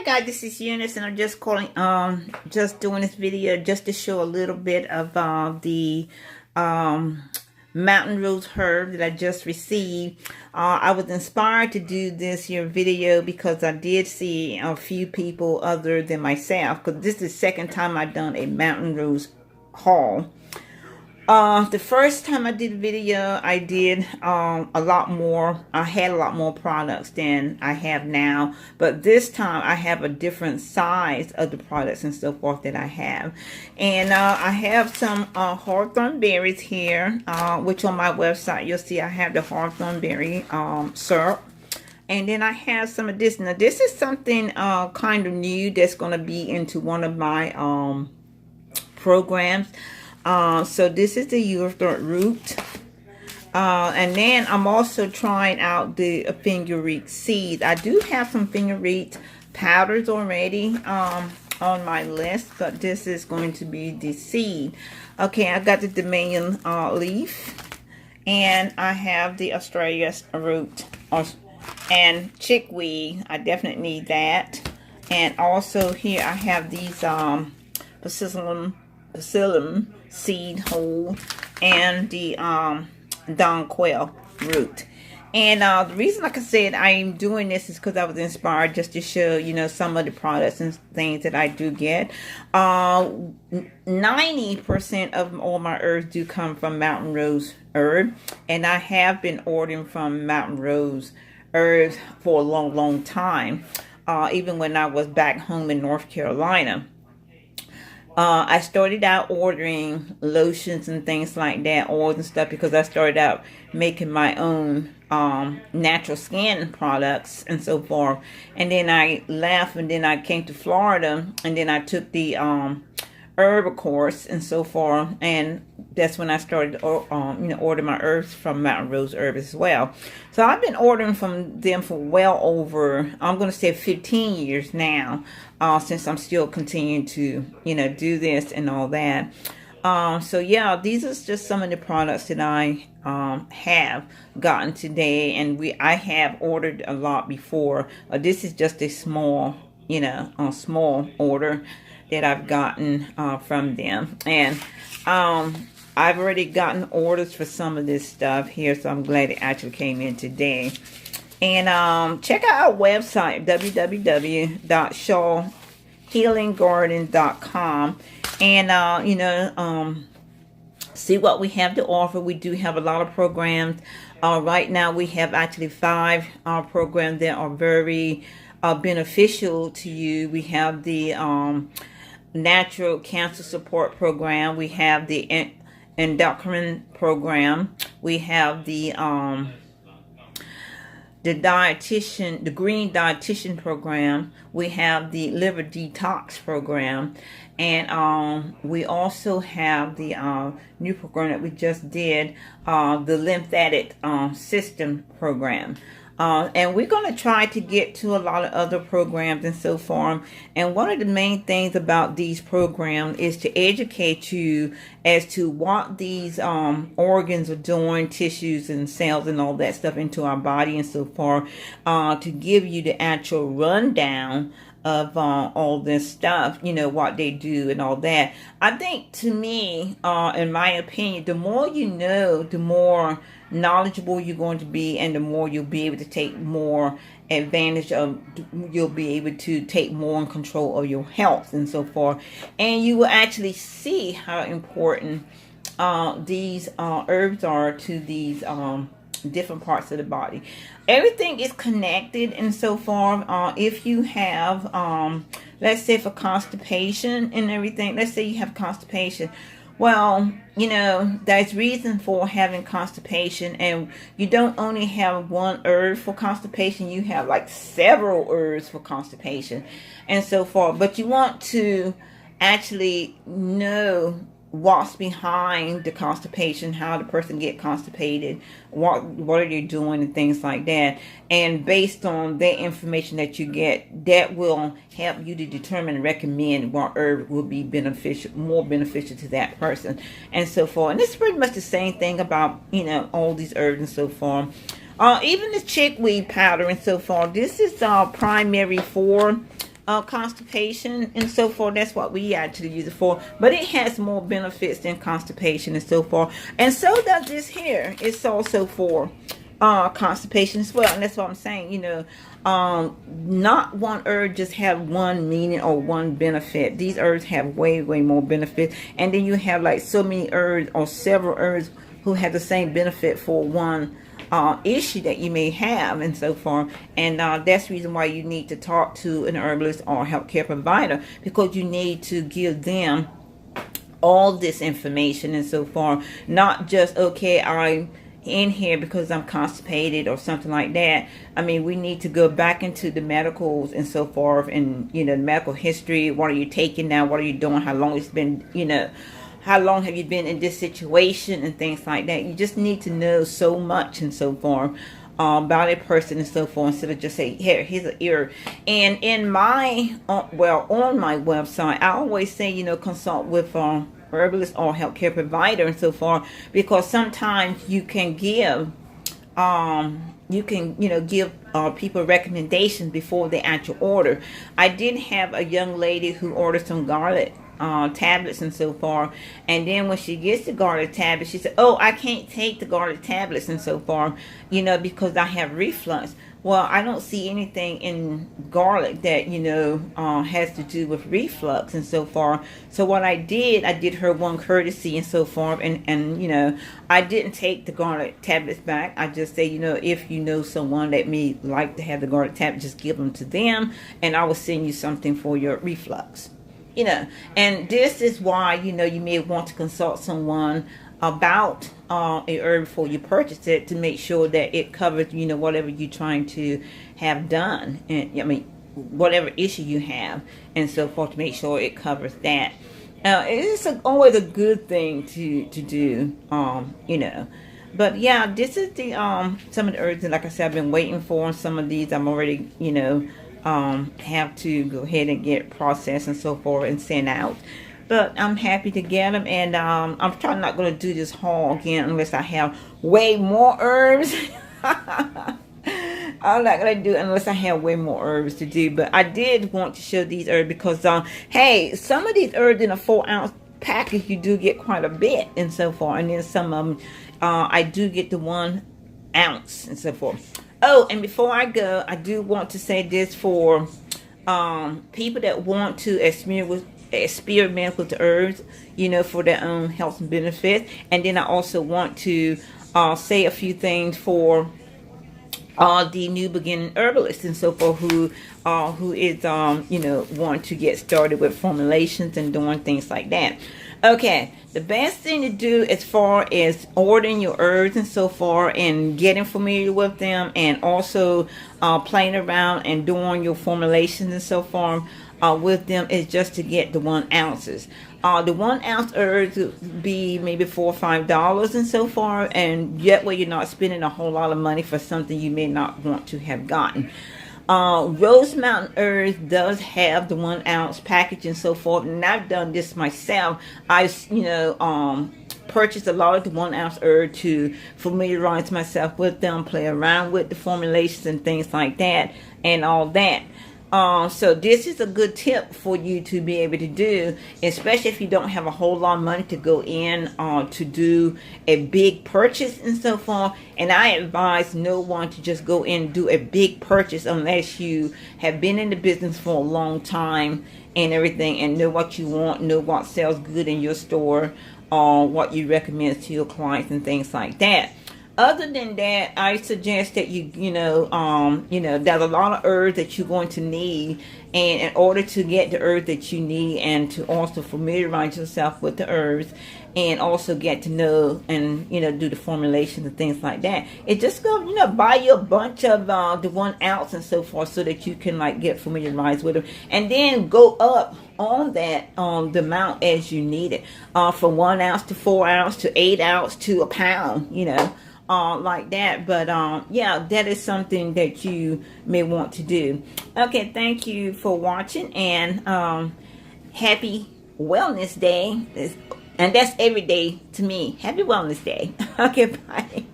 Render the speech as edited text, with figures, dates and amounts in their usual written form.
guys, this is Eunice, and I'm just just doing this video just to show a little bit of the Mountain Rose herb that I just received. I was inspired to do this here video because I did see a few people other than myself, because this is the second time I've done a Mountain Rose haul. The first time I did a video, I did a lot more. I had a lot more products than I have now, but this time I have a different size of the products and so forth that I have. And I have some hawthorn berries here, which on my website you'll see I have the hawthorn berry syrup. And then I have some of this. Now this is something kind of new that's going to be into one of my programs. So this is the Eurethroat root. And then I'm also trying out the fenugreek seeds. I do have some fenugreek powders already on my list, but this is going to be the seed. Okay, I got the Dominion leaf, and I have the Australia root and chickweed. I definitely need that. And also here I have these Bacillum seed whole and the Donquil root. And the reason, like I said, I'm doing this is because I was inspired just to show, you know, some of the products and things that I do get. 90% of all my herbs do come from Mountain Rose herb, and I have been ordering from Mountain Rose herbs for a long time, even when I was back home in North Carolina. I started out ordering lotions and things like that, oils and stuff, because I started out making my own natural skin products and so forth. And then I left, and then I came to Florida, and then I took the herb course and so forth, and that's when I started order my herbs from Mountain Rose Herb as well. So I've been ordering from them for well over, I'm going to say 15 years now, since I'm still continuing to, you know, do this and all that. So yeah, these are just some of the products that I have gotten today, and I have ordered a lot before. This is just a small, you know, small order that I've gotten from them. And I've already gotten orders for some of this stuff here, so I'm glad it actually came in today. And check out our website, www.shawhealinggarden.com, and you know, see what we have to offer. We do have a lot of programs. Right now we have actually 5 programs that are very beneficial to you. We have the Natural Cancer Support Program. We have the Endocrine Program. We have the dietitian, the Green Dietitian Program. We have the Liver Detox Program. And we also have the new program that we just did, the Lymphatic System Program. And we're going to try to get to a lot of other programs and so forth. And one of the main things about these programs is to educate you as to what these organs are doing, tissues and cells and all that stuff into our body and so forth, to give you the actual rundown of all this stuff, you know, what they do and all that. I think, to me, in my opinion, the more you know, the more knowledgeable you're going to be, and the more you'll be able to take more advantage of, you'll be able to take more in control of your health and so forth. And you will actually see how important these herbs are to these different parts of the body. Everything is connected and so forth. If you have, let's say for constipation and everything, let's say you have constipation. Well, you know, there's reason for having constipation, and you don't only have one herb for constipation, you have like several herbs for constipation and so forth. But you want to actually know what's behind the constipation, how the person get constipated, what are they doing and things like that. And based on that information that you get, that will help you to determine and recommend what herb will be beneficial, more beneficial to that person and so forth. And it's pretty much the same thing about, you know, all these herbs and so forth. Even the chickweed powder and so forth. This is primary for constipation and so forth. That's what we actually use it for. But it has more benefits than constipation and so forth. And so does this here. It's also for constipation as well. And that's what I'm saying. You know, not one herb just have one meaning or one benefit. These herbs have way more benefit. And then you have like so many herbs or several herbs who have the same benefit for one issue that you may have and so forth. And that's the reason why you need to talk to an herbalist or healthcare provider, because you need to give them all this information and so forth. Not just, okay, I'm in here because I'm constipated or something like that. I mean, we need to go back into the medicals and so forth, and you know, the medical history. What are you taking now? What are you doing? How long it's been, you know, how long have you been in this situation and things like that. You just need to know so much and so forth about a person and so forth, instead of just say, here's an ear. And in my on my website, I always say, you know, consult with herbalist or healthcare provider and so forth, because sometimes you can give give people recommendations before they actually order. I did have a young lady who ordered some garlic tablets and so forth, and then when she gets the garlic tablets, she said, oh, I can't take the garlic tablets and so forth, you know, because I have reflux. Well, I don't see anything in garlic that, you know, has to do with reflux and so forth. So what I did her one courtesy and so forth, and you know, I didn't take the garlic tablets back. I just say, you know, if you know someone that may like to have the garlic tablets, just give them to them, and I will send you something for your reflux. You know, and this is why, you know, you may want to consult someone about a herb before you purchase it, to make sure that it covers, you know, whatever you're trying to have done, and I mean, whatever issue you have and so forth, to make sure it covers that. It's always a good thing to do, you know. But yeah, this is the some of the herbs that, like I said, I've been waiting for. Some of these I'm already, you know, have to go ahead and get processed and so forth and sent out. But I'm happy to get them, and I'm probably not going to do this haul again unless I have way more herbs. I'm not going to do it unless I have way more herbs to do. But I did want to show these herbs because, hey, some of these herbs in a 4-ounce package, you do get quite a bit and so forth. And then some of them, I do get the 1 ounce and so forth. Oh, and before I go, I do want to say this for people that want to experiment with the herbs, you know, for their own health and benefit. And then I also want to say a few things for the new beginning herbalists and so forth, who is you know, want to get started with formulations and doing things like that. Okay, the best thing to do as far as ordering your herbs and so forth, and getting familiar with them, and also playing around and doing your formulations and so forth with them, is just to get the 1 ounces. The 1 ounce herbs would be maybe $4 or $5 and so forth, and yet where you're not spending a whole lot of money for something you may not want to have gotten. Rose Mountain Herbs does have the 1 ounce package and so forth, and I've done this myself. I, you know, purchased a lot of the 1 ounce herb to familiarize myself with them, play around with the formulations and things like that, and all that. So this is a good tip for you to be able to do, especially if you don't have a whole lot of money to go in to do a big purchase and so forth. And I advise no one to just go in and do a big purchase unless you have been in the business for a long time and everything, and know what you want, know what sells good in your store, what you recommend to your clients and things like that. Other than that, I suggest that you know, there's a lot of herbs that you're going to need, and in order to get the herbs that you need, and to also familiarize yourself with the herbs, and also get to know and, you know, do the formulations and things like that, it just go, you know, buy you a bunch of the 1 ounce and so forth, so that you can like get familiarized with them, and then go up on that the amount as you need it, from 1 ounce to 4 ounce to 8 ounce to a pound, you know. Like that. But yeah, that is something that you may want to do. Okay, thank you for watching, and happy Wellness Day. And that's every day to me. Happy Wellness Day. Okay, bye.